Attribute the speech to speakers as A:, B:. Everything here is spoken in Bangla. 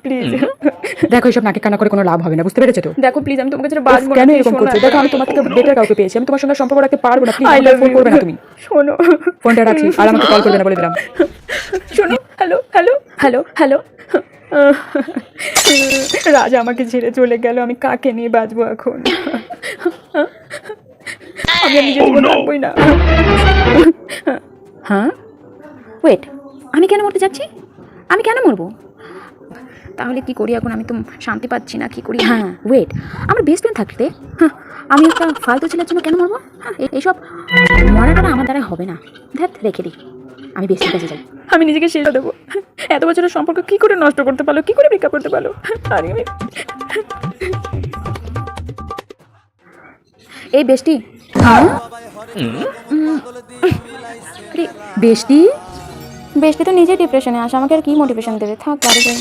A: প্লিজ।
B: দেখো এইসব নাকে কান্না করে কোনো লাভ হবে না, বুঝতে পেরেছো তো?
A: দেখো প্লিজ, আমি তোমাকে ছেড়ে বাঁচবো না।
B: কেন
A: please,
B: এরকম
A: শোনো
B: করছো?
A: না।
B: দেখো আমি তোমার থেকে বেটার কাউকে পেয়েছি, আমি তোমার সঙ্গে সম্পর্ক রাখতে পারবো না। Please
A: I love
B: phone
A: you.
B: করবে না তুমি।
A: শোনো
B: ফোনটা রাখছি, আর আমাকে কল করবে না বলে দিলাম।
A: শোনো, হ্যালো হ্যালো হ্যালো হ্যালো। রাজা আমাকে ছেড়ে চলে গেল, আমি কাকে নিয়ে বাঁচবো এখন? আমি আর নিজের জীবন রাখবোই না।
C: হ্যাঁ, ওয়েট, আমি কেন মরতে যাচ্ছি? আমি কেন মরবো? তাহলে কি করি এখন? আমি তো শান্তি পাচ্ছি না, কি করি? হ্যাঁ ওয়েট, আমার বেস্ট ফ্রেন্ড থাকতে আমি একটা ফালতু ছেলের জন্য কেন মরবো? হ্যাঁ, এইসব মরাটা আমার দ্বারা হবে না। ধ্যাত, রেখে দিই, আমি বেস্টের কাছে যাই।
A: আমি নিজেকে শেষ দেবো। এত বছরের সম্পর্ক কি করে নষ্ট করতে পারলো, কি করে ব্রেকআপ করতে পারলো? আর আমি
C: এই বেস্টি, বেস্টি বেস্টি তো নিজেই ডিপ্রেশনে আসে, আমাকে আর কি মোটিভেশন দেবে? থাক, বাড়ি যাই।